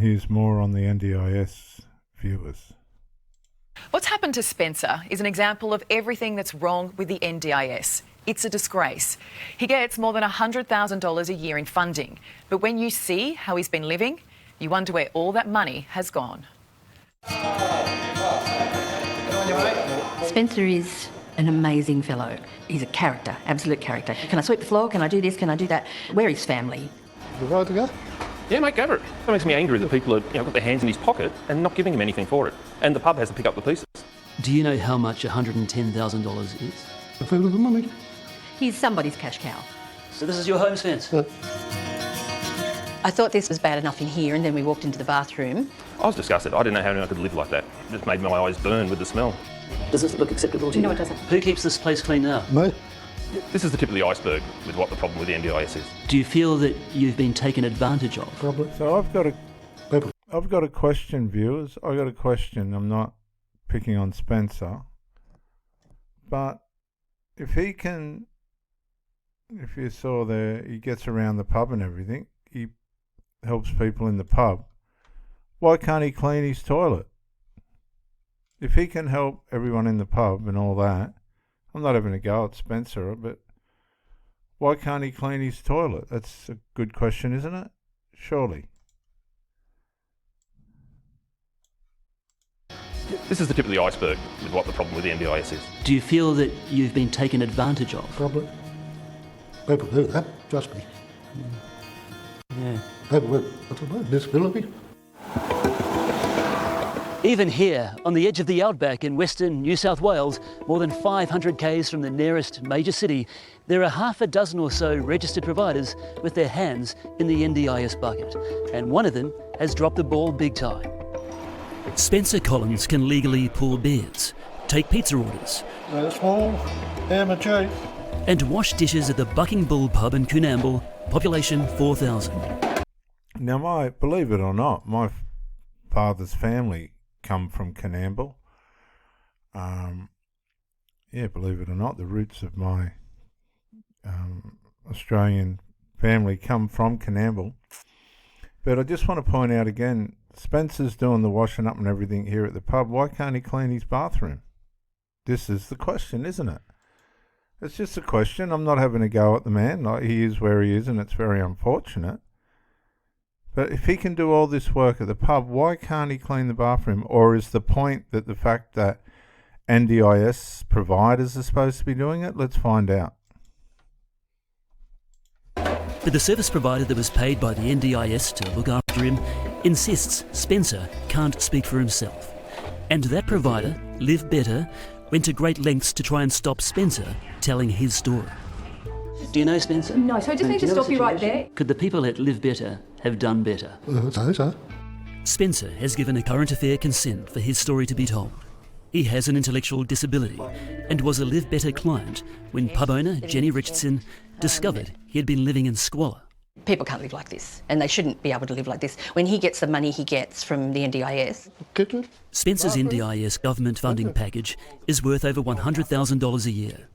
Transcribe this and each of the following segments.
here's more on the NDIS viewers. What's happened to Spencer is an example of everything that's wrong with the NDIS. It's a disgrace. He gets more than $100,000 a year in funding. But when you see how he's been living, you wonder where all that money has gone. Spencer is an amazing fellow. He's a character, absolute character. Can I sweep the floor? Can I do this? Can I do that? Where is family? You right to go? Yeah, mate, go for it. It makes me angry that people are, got their hands in his pocket and not giving him anything for it. And the pub has to pick up the pieces. Do you know how much $110,000 is? A fair bit of money. He's somebody's cash cow. So this is your home, Spence? I thought this was bad enough in here, and then we walked into the bathroom. I was disgusted. I didn't know how anyone could live like that. It just made my eyes burn with the smell. Does this look acceptable to you? No, it doesn't. Who keeps this place clean now? Me? This is the tip of the iceberg with what the problem with the NDIS is. Do you feel that you've been taken advantage of? Probably. So I've got a question, viewers. I've got a question. I'm not picking on Spencer, but if you saw there, he gets around the pub and everything. He helps people in the pub. Why can't he clean his toilet? If he can help everyone in the pub and all that, I'm not having a go at Spencer, but why can't he clean his toilet? That's a good question, isn't it? Surely. This is the tip of the iceberg with what the problem with the NDIS is. Do you feel that you've been taken advantage of? Probably. People do that, trust me. Yeah. People with disability. Even here, on the edge of the outback in western New South Wales, more than 500 k's from the nearest major city, there are half a dozen or so registered providers with their hands in the NDIS bucket. And one of them has dropped the ball big time. Spencer Collins can legally pull beers, take pizza orders, Small, ham and cheese. and wash dishes at the Bucking Bull pub in Coonamble, population 4,000. Now, believe it or not, my father's family come from Coonamble. Believe it or not, the roots of my Australian family come from Coonamble. But I just want to point out again, Spencer's doing the washing up and everything here at the pub. Why can't he clean his bathroom? This is the question, isn't it? It's just a question. I'm not having a go at the man. He is where he is, and it's very unfortunate. But if he can do all this work at the pub, why can't he clean the bathroom? Or is the point that the fact that NDIS providers are supposed to be doing it? Let's find out. But the service provider that was paid by the NDIS to look after him insists Spencer can't speak for himself. And that provider, Live Better, went to great lengths to try and stop Spencer telling his story. Do you know Spencer? No, so I just need to stop you right there. Could the people at Live Better have done better? So. Spencer has given a current affair consent for his story to be told. He has an intellectual disability and was a Live Better client when pub owner Jenny Richardson discovered he had been living in squalor. People can't live like this, and they shouldn't be able to live like this. When he gets the money he gets from the NDIS... Spencer's NDIS government funding package is worth over $100,000 a year.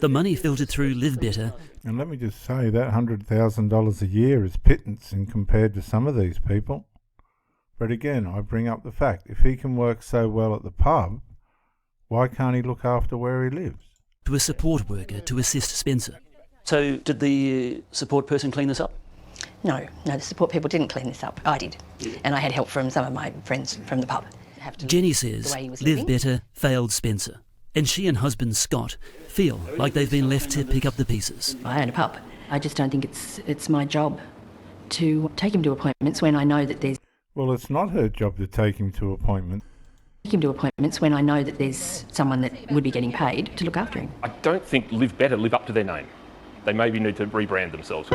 The money filtered through Live Better. And let me just say that $100,000 a year is pittance in compared to some of these people. But again, I bring up the fact, if he can work so well at the pub, why can't he look after where he lives? To a support worker to assist Spencer. So did the support person clean this up? No, the support people didn't clean this up. I did. And I had help from some of my friends from the pub. Jenny says Live Better failed Spencer, and she and husband Scott feel like they've been left to pick up the pieces. I own a pub. I just don't think it's my job to take him to appointments when I know that there's... Well, it's not her job to take him to appointments. Take him to appointments when I know that there's someone that would be getting paid to look after him. I don't think Live Better live up to their name. They maybe need to rebrand themselves.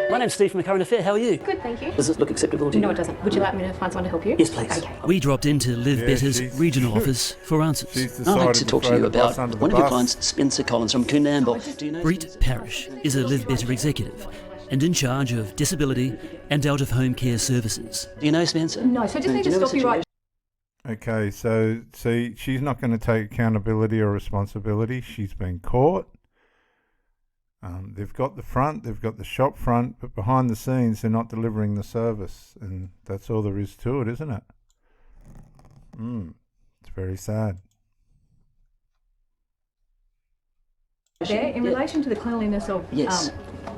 My name's Steve from The Current Affair. How are you? Good, thank you. Does this look acceptable to you? No, it doesn't. Would you like me to find someone to help you? Yes, please. Okay. We dropped into Live Better's regional office for answers. I'd like to talk to you about one of your clients, Spencer Collins from Coonamble. Do you know Brit Parrish is a Live Better executive and in charge of disability and out-of-home care services. Do you know Spencer? No, so I just need to stop you right. Okay, so see, she's not going to take accountability or responsibility. She's been caught. They've got the front, they've got the shop front, but behind the scenes they're not delivering the service, and that's all there is to it, isn't it? It's very sad. There, in relation to the cleanliness of Yes.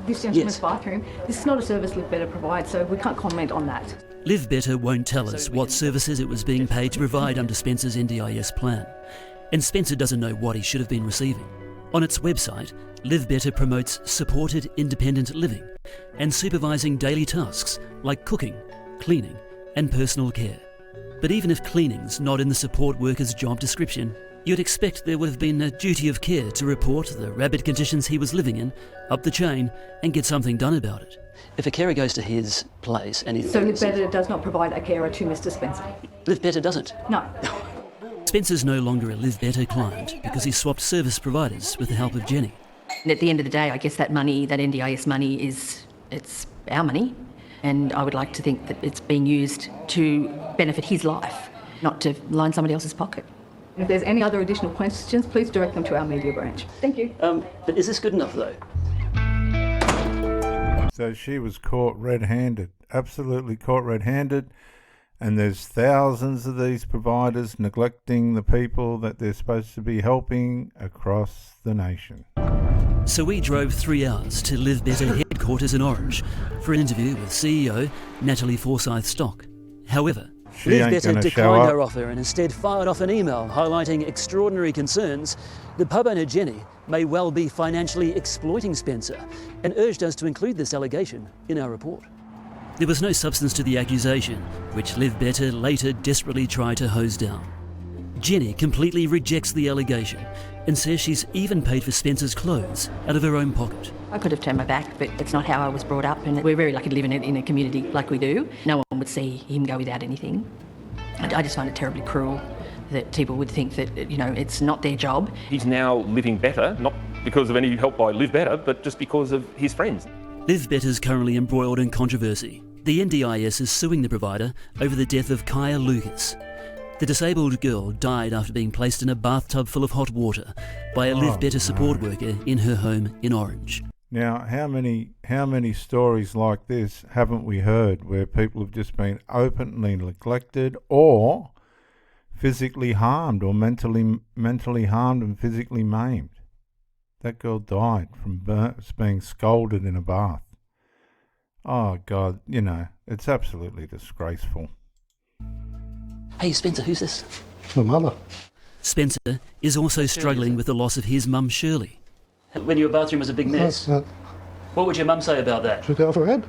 this gentleman's Yes. bathroom, this is not a service Live Better provides, so we can't comment on that. Live Better won't tell us what services it was being paid to provide under Spencer's NDIS plan. And Spencer doesn't know what he should have been receiving. On its website, Live Better promotes supported independent living and supervising daily tasks like cooking, cleaning and personal care. But even if cleaning's not in the support worker's job description, you'd expect there would have been a duty of care to report the rabid conditions he was living in up the chain and get something done about it. If a carer goes to his place and So Live Better does not provide a carer to Mr. Spencer? Live Better doesn't. No. Spencer's no longer a Live Better client because he swapped service providers with the help of Jenny. And at the end of the day, I guess that money, that NDIS money, it's our money, and I would like to think that it's being used to benefit his life, not to line somebody else's pocket. If there's any other additional questions, please direct them to our media branch. Thank you. But is this good enough though? So she was caught red-handed, absolutely caught red-handed, and there's thousands of these providers neglecting the people that they're supposed to be helping across the nation. So we drove 3 hours to Live Better headquarters in Orange for an interview with CEO Natalie Forsyth-Stock. However, She Live ain't Better gonna show declined up. her offer and instead fired off an email highlighting extraordinary concerns. The pub owner Jenny may well be financially exploiting Spencer and urged us to include this allegation in our report. There was no substance to the accusation, which Live Better later desperately tried to hose down. Jenny completely rejects the allegation and says she's even paid for Spencer's clothes out of her own pocket. I could have turned my back, but it's not how I was brought up, and we're very lucky to live in a community like we do. No one would see him go without anything. I just find it terribly cruel that people would think that, you know, it's not their job. He's now living better, not because of any help by Live Better, but just because of his friends. Live Better's currently embroiled in controversy. The NDIS is suing the provider over the death of Kaya Lucas. The disabled girl died after being placed in a bathtub full of hot water by a Live Better support worker in her home in Orange. Now, how many stories like this haven't we heard where people have just been openly neglected or physically harmed or mentally harmed and physically maimed? That girl died from being scalded in a bath. Oh, God, you know, it's absolutely disgraceful. Hey Spencer, who's this? My mother. Spencer is also struggling with the loss of his mum Shirley. When your bathroom was a big mess, what would your mum say about that? Took off her head.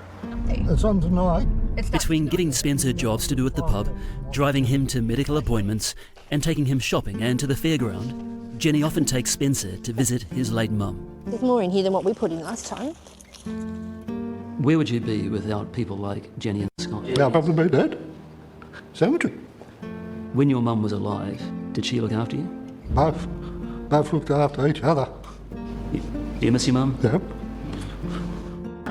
It's on tonight. Between giving Spencer jobs to do at the pub, driving him to medical appointments and taking him shopping and to the fairground, Jenny often takes Spencer to visit his late mum. There's more in here than what we put in last time. Where would you be without people like Jenny and Scott? I'll probably be dead. Cemetery. When your mum was alive, did she look after you? Both looked after each other. Do you miss your mum? Yep.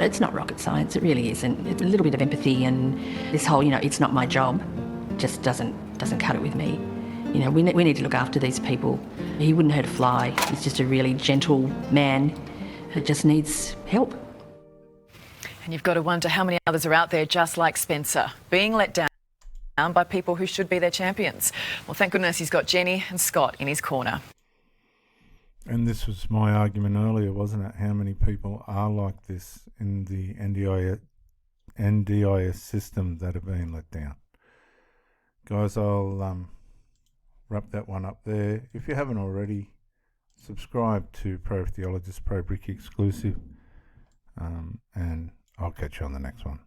It's not rocket science, it really isn't. It's a little bit of empathy, and this whole, you know, it's not my job, just doesn't cut it with me. You know, we need to look after these people. He wouldn't hurt a fly. He's just a really gentle man who just needs help. And you've got to wonder how many others are out there just like Spencer, being let down by people who should be their champions. Well, thank goodness he's got Jenny and Scott in his corner. And this was my argument earlier, wasn't it? How many people are like this in the NDIS system that are being let down? Guys, I'll wrap that one up there. If you haven't already, subscribe to Pro Theologist Pro Brick Exclusive, and I'll catch you on the next one.